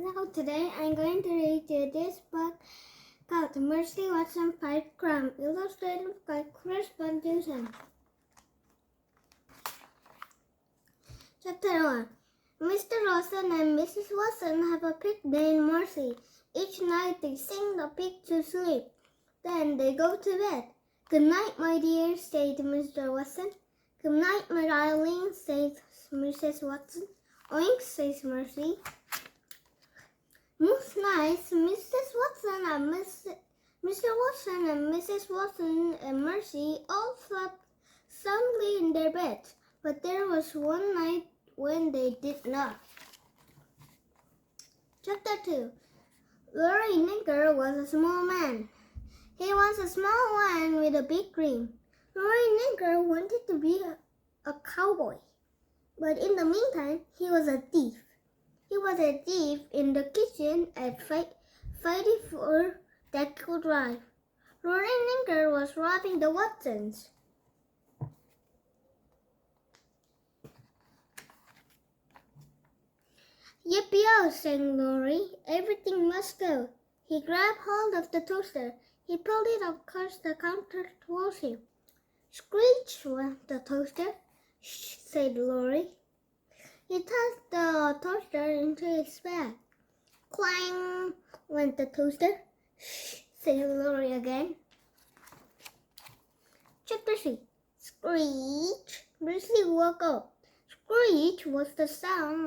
Hello, today I'm going to read you this book called Mercy Watson Fight Crime, illustrated by Dusen. Chapter 1. Mr. Watson and Mrs. Watson have a pig named Mercy. Each night they sing the pig to sleep. Then they go to bed. Good night, my dear, said Mr. Watson. Good night, my darling, said Mrs. Watson. Oink, says Mercy. Most nights, Mrs. Watson and Mr. Watson and Mrs. Watson and Mercy all slept soundly in their beds, but there was one night when they did not. Chapter 2. Lorry Nigger was a small man. He was a small man with a big grin. Lorry Nigger wanted to be a cowboy, but in the meantime, he was a thief. He was a thief in the kitchen at fighting for that could drive. Lorry Nigger was robbing the Watsons. Yippee-oh, sang Lorry. Everything must go. He grabbed hold of the toaster. He pulled it across the counter towards him. Screech went the toaster. Shh, said Lorry. He tossed the toaster into his bag. Clang went the toaster. Shh, said Lorry again. Chapter 3. Screech. Mercy woke up. Screech was the sound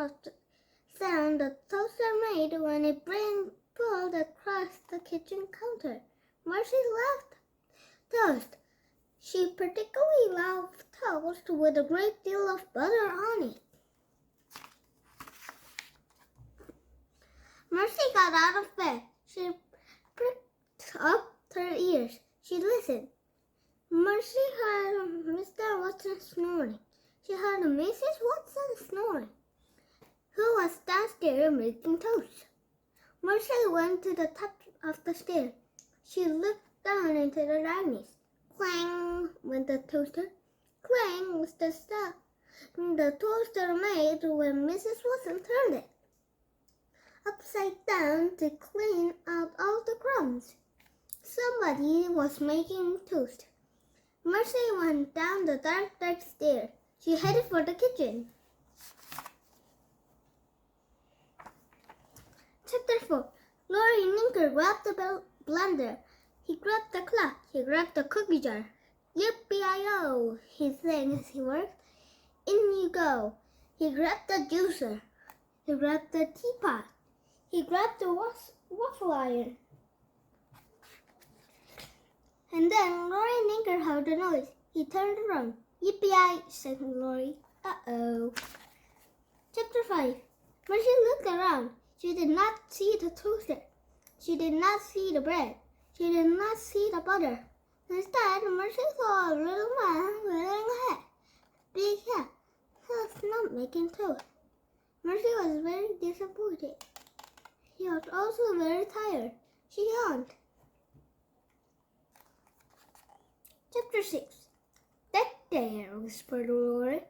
the toaster made when it pulled across the kitchen counter. Mercy loved toast. She particularly loved toast with a great deal of butter on it. Mercy got out of bed. She pricked up her ears. She listened. Mercy heard Mr. Watson snoring. She heard Mrs. Watson snoring, who was downstairs making toast. Mercy went to the top of the stairs. She looked down into the darkness. Clang went the toaster. Clang was the stuff the toaster made when Mrs. Watson turned it upside down to clean out all the crumbs. Somebody was making toast. Mercy went down the dark stairs. She headed for the kitchen. Chapter 4. Lorry Nigger grabbed the blender. He grabbed the clock. He grabbed the cookie jar. Yippee-i-oh, he sang as he worked. In you go. He grabbed the juicer. He grabbed the teapot. He grabbed the waffle iron. And then Lorry Nigger heard the noise. He turned around. Yippee-i, said Lorry. Uh-oh. Chapter 5. Mercy looked around. She did not see the toaster. She did not see the bread. She did not see the butter. Instead, Mercy saw a little man wearing a hat. Big hat. He was not making toast. Mercy was very disappointed. She was also very tired. She yawned. Chapter 6. That there, whispered Lorry,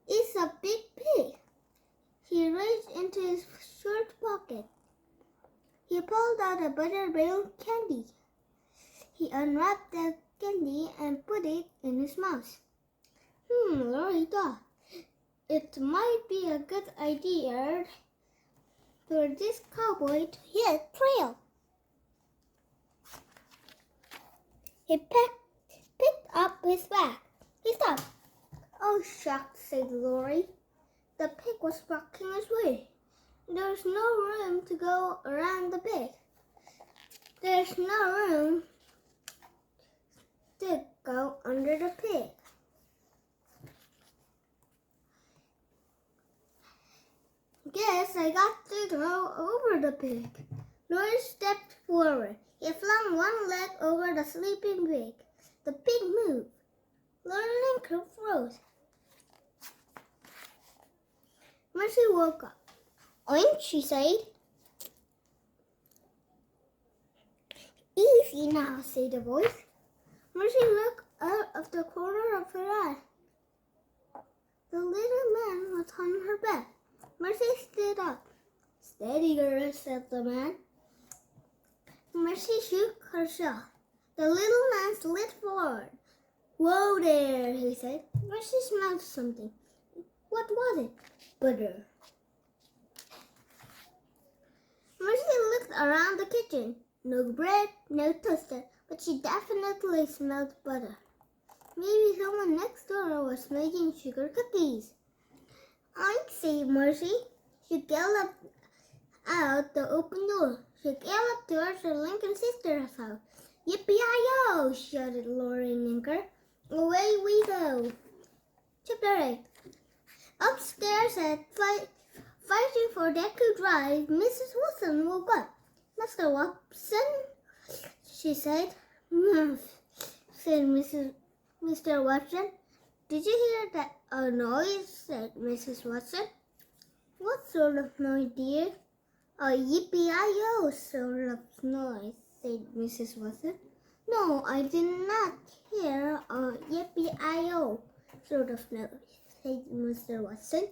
is a big pig. He reached into his shirt pocket. He pulled out a buttermilk candy. He unwrapped the candy and put it in his mouth. Lorry thought, it might be a good idea for this cowboy to hit trail. He picked up his bag. He stopped. Oh, shucks, said Lorry. The pig was blocking his way. There's no room to go around the pig. There's no room to go under the pig. Guess I got to go over the pig. Lorry stepped forward. He flung one leg over the sleeping pig. The pig moved. Lorry Nigger froze. Mercy woke up. Oink, she said. Easy now, said the voice. Mercy looked out of the corner of her eye. The little man was on her bed. Mercy stood up. steady, girl, said the man. Mercy shook herself. The little man slid forward. Whoa there, he said. Mercy smelled something. What was it? Butter. Mercy looked around the kitchen. No bread, no toaster, but she definitely smelled butter. Maybe someone next door was making sugar cookies. Oink, said Mercy. She galloped out the open door. She galloped towards her Lincoln sister's house. Yippee-yi-yo, shouted Lori Linker. Away we go. Chapter 8. Upstairs at fighting for Deku Drive, Mrs. Wilson woke up. Mr. Watson, she said. Said Mr. Watson. Did you hear that noise? Said Mrs. Watson. What sort of noise, dear? A yippee-yi-yo sort of noise, said Mrs. Watson. No, I did not hear a yippee-yi-yo sort of noise, said Mr. Watson.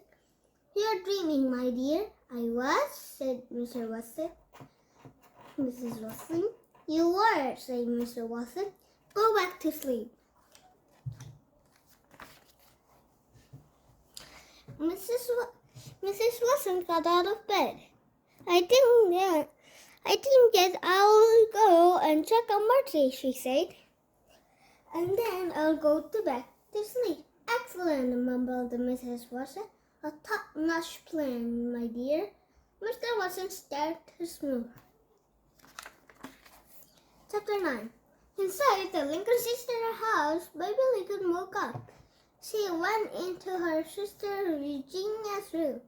You're dreaming, my dear. I was, said Mr. Watson. Mrs. Watson. You were, said Mr. Watson. Go back to sleep. Mrs. Watson got out of bed. I didn't get I'll go and check on Marty, she said. And then I'll go back to sleep. Excellent, mumbled Mrs. Watson. A top-notch plan, my dear. Mr. Watson stared to smooth. Chapter 9. Inside the Lincoln sister house, Baby Lincoln woke up. She went into her sister Eugenia's room.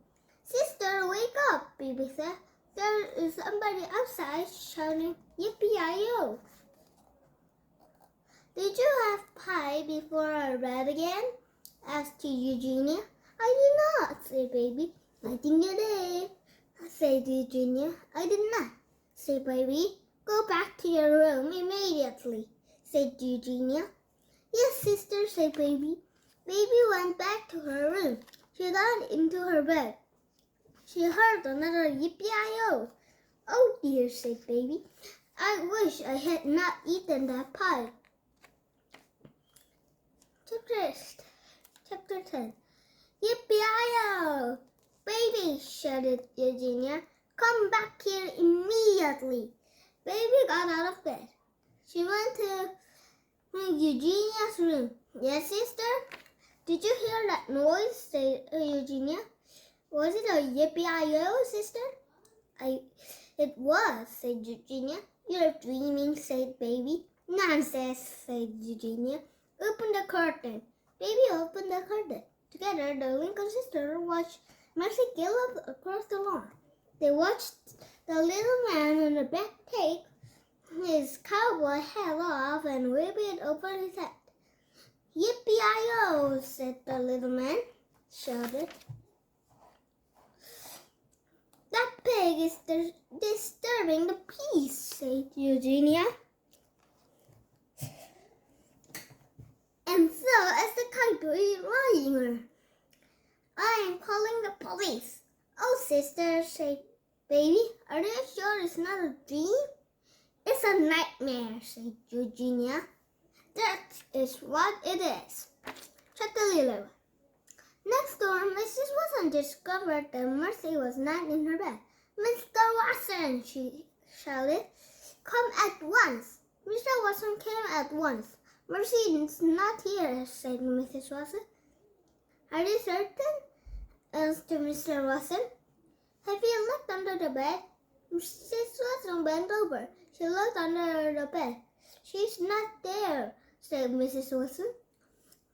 Sister, wake up, Baby said. There is somebody outside shouting, yippee-yi-yo. Did you have pie before our bed again? Asked Eugenia. I did not, said Baby. I think you did, said Eugenia. I did not, said Baby. Go back to your room immediately, said Eugenia. Yes, sister, said Baby. Baby went back to her room. She got into her bed. She heard another yippee-yi-yo. Oh dear, said Baby. I wish I had not eaten that pie. Chapter 10. Yippee-yi-yo! Baby, shouted Eugenia. Come back here immediately. Baby got out of bed. She went to Eugenia's room. Yes, sister? Did you hear that noise? Said Eugenia. Was it a yippee-yi-yo, sister? It was, said Eugenia. You're dreaming, said Baby. Nonsense, said Eugenia. Open the curtain. Baby opened the curtain. Together, the Lincoln sisters watched Mercy gallop across the lawn. They watched the little man on the back take his cowboy hat off and whip it over his head. Yippee-yi-yo, said the little man, shouted. That pig is disturbing the peace, said Eugenia. And so is the cowboy riding her. I am calling the police. Oh, sister, said Baby, are you sure it's not a dream? It's a nightmare, said Eugenia. That is what it is. Chapter 11. Next door, Mrs. Watson discovered that Mercy was not in her bed. Mr. Watson, she shouted. Come at once. Mr. Watson came at once. Mercy is not here, said Mrs. Watson. Are you certain? Asked Mr. Watson. Have you looked under the bed? Mrs. Watson bent over. She looked under the bed. She's not there, said Mrs. Watson.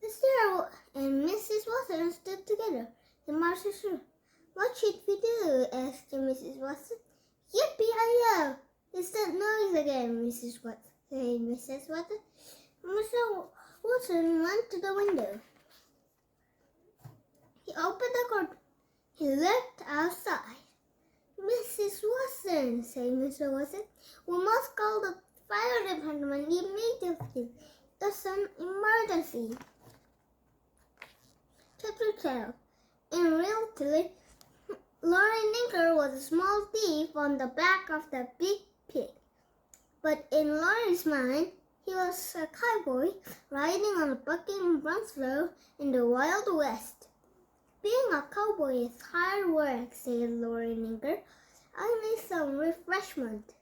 Mr. and Mrs. Watson stood together in Marcy's room. What should we do? Asked Mrs. Watson. Yippee-yi-yo! It's that noise again, Mrs. Watson, said Mrs. Watson. Mr. Watson went to the window. He opened the curtain. He looked outside. Mrs. Watson, said Mr. Watson, we must call the fire department immediately. It's an emergency. Chapter 12. In reality, Lorry Ninker was a small thief on the back of the big pig. But in Lorry's mind, he was a cowboy riding on a bucking bronco in the Wild West. Being a cowboy is hard work, said Lorry Ninker. I need some refreshment.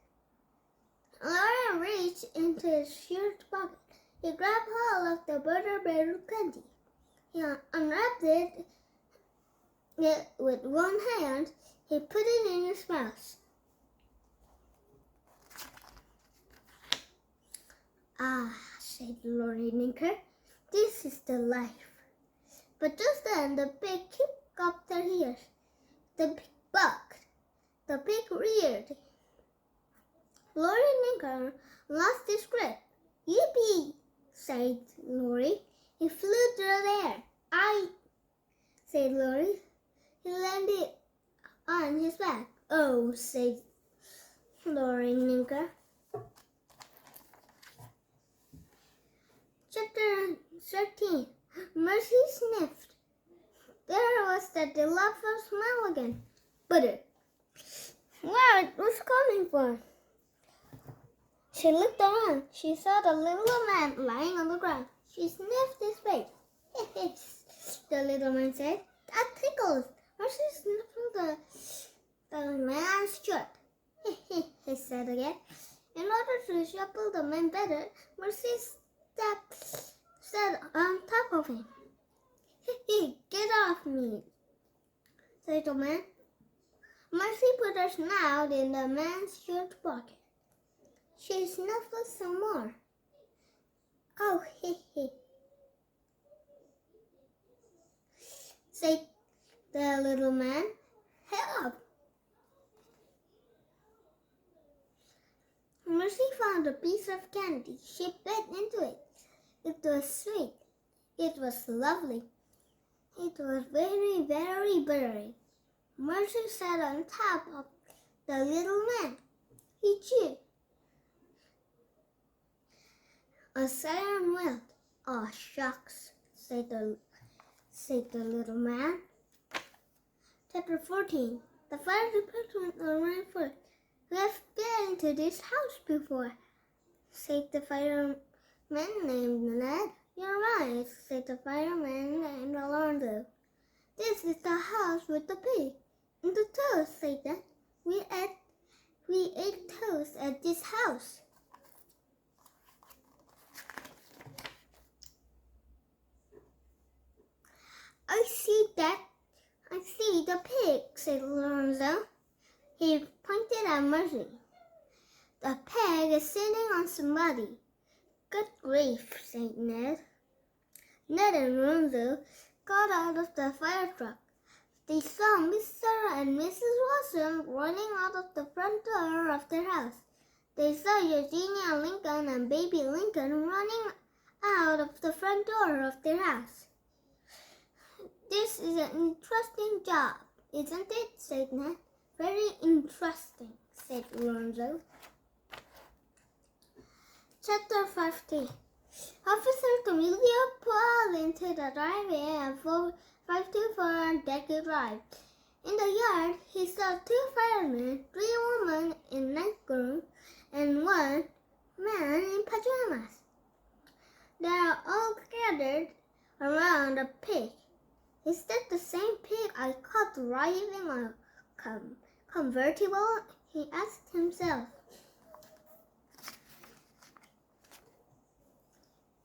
Lorry reached into his shirt pocket. He grabbed hold of the butterberry candy. He unwrapped it with one hand. He put it in his mouth. Ah, said Lorry Ninker, this is the life. But just then the pig kicked up their ears. The pig barked. The pig reared. Lorry Ninker lost his grip. Yippee, said Lorry. He flew through the air. I, said Lorry. He landed on his back. Oh, said Lorry Ninker. Chapter 13. Mercy sniffed. There was the delightful smell again. Butter. Where it was coming from? She looked around. She saw the little man lying on the ground. She sniffed his face. The little man said, that tickles. Mercy sniffed the man's shirt. He said again. In order to shuffle the man better, Mercy sat on top of him. Get off me, said the man. Mercy put her snout in the man's shirt pocket. She snuffled some more. Oh, said the little man. Help! Mercy found a piece of candy. She bit into it. It was sweet. It was lovely. It was very, very buttery. Mercy sat on top of the little man. He chewed. A siren wailed. Oh, shucks, said the little man. Chapter 14. The fire department arrived first. We have been into this house before, said the fireman named Ned. You're right, said the fireman named Aloud. This is the house with the pig and the toast, said Ned. We ate toast at this house. I see the pig, said Lorenzo. He pointed at Mercy. The pig is sitting on somebody. Good grief, said Ned. Ned and Lorenzo got out of the fire truck. They saw Mr. and Mrs. Watson running out of the front door of their house. They saw Eugenia Lincoln and baby Lincoln running out of the front door of their house. This is an interesting job, isn't it? Said Ned. Very interesting, said Lorenzo. Chapter 15. Officer DiCamillo pulled into the driveway and 524 Decky Drive. In the yard, he saw 2 firemen, 3 women in nightgowns, and 1 man in pajamas. They are all gathered around a pig. Is that the same pig I caught driving a convertible? He asked himself.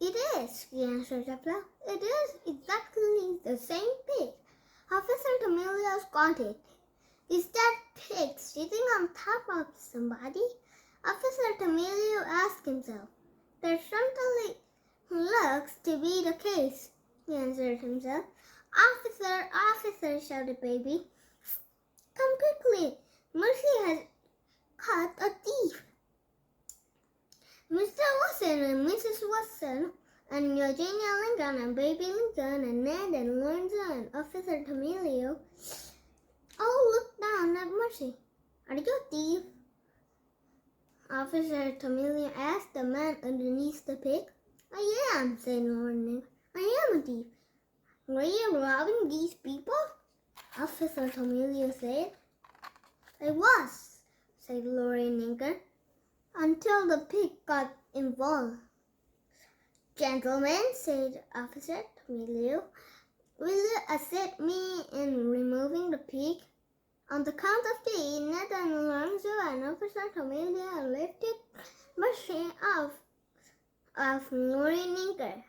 It is, he answered applause. It is exactly the same pig. Officer DiCamillo squatted. Is that pig sitting on top of somebody? Officer DiCamillo asked himself. There certainly looks to be the case, he answered himself. Officer, officer, shouted Baby. Come quickly. Mercy has caught a thief. Mr. Watson and Mrs. Watson and Eugenia Lincoln and Baby Lincoln and Ned and Lorenzo and Officer DiCamillo all looked down at Mercy. Are you a thief? Officer DiCamillo asked the man underneath the pig. I am, said Lorenzo. I am a thief. Were you robbing these people? Officer DiCamillo said. I was, said Lorraine Inker, until the pig got involved. Gentlemen, said Officer DiCamillo, will you assist me in removing the pig? On the count of three, Ned and Lorenzo and Officer DiCamillo lifted Mercy of Lorraine Inker.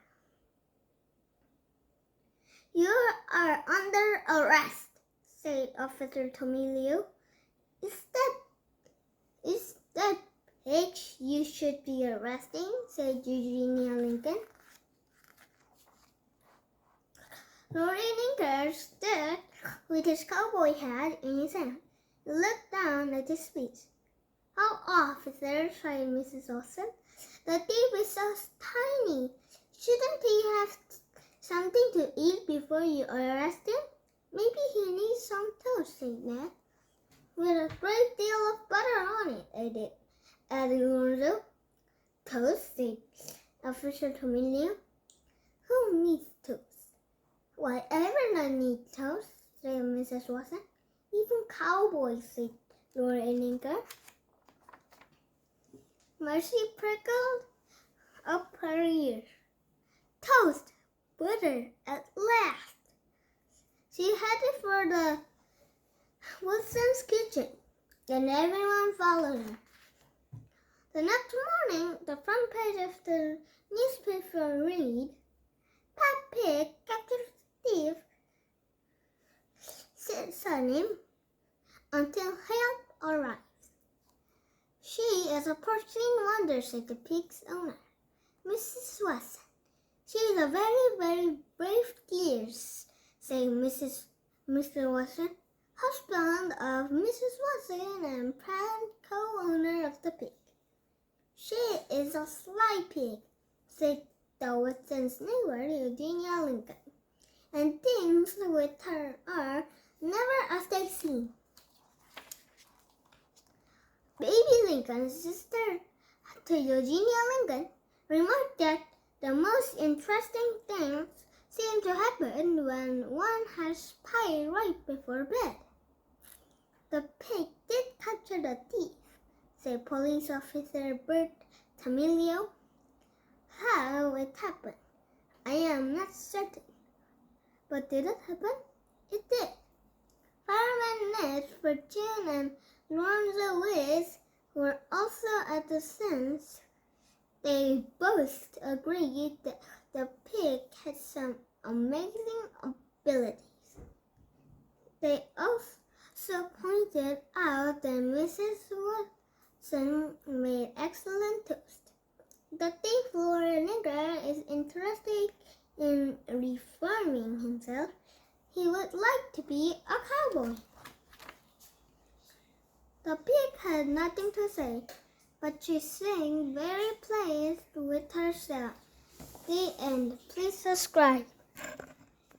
You are under arrest, said Officer DiCamillo. Is that pig you should be arresting, said Eugenia Lincoln. Lorraine Inker stood with his cowboy hat in his hand. He looked down at his feet. Oh, officer, sighed Mrs. Watson. The thief is so tiny. Shouldn't he have something to eat before you arrest him? Maybe he needs some toast, said Ned. With a great deal of butter on it, added Lorenzo. Toast, said Officer DiCamillo. Who needs toast? Why, everyone needs toast, said Mrs. Watson. Even cowboys, said Lorraine Inker. Mercy prickled up her ears. Toast! Butter! At last! She headed for the Wilson's kitchen. Then everyone followed her. The next morning, the front page of the newspaper read, Pet Pig captures thief, sent him until help arrives. She is a porcine wonder, said the pig's owner, Mrs. Watson. She is a very, very brave dear, said Mr. Watson, husband of Mrs. Watson and proud co-owner of the pig. She is a sly pig, said the Watson's neighbor, Eugenia Lincoln, and things with her are never as they seem. Baby Lincoln's sister to Eugenia Lincoln remarked that the most interesting things seem to happen when one has pie right before bed. The pig did capture the thief, said Police Officer Bert DiCamillo. How it happened, I am not certain. But did it happen? It did. Fireman Ned, Virgin, and Lorenzo Wiz were also at the scene. They both agreed that the pig had some amazing abilities. They also pointed out that Mrs. Watson made excellent toast. The thief Lorraine Inker is interested in reforming himself. He would like to be a cowboy. The pig had nothing to say, but she seemed very pleased with herself. The end. Please subscribe.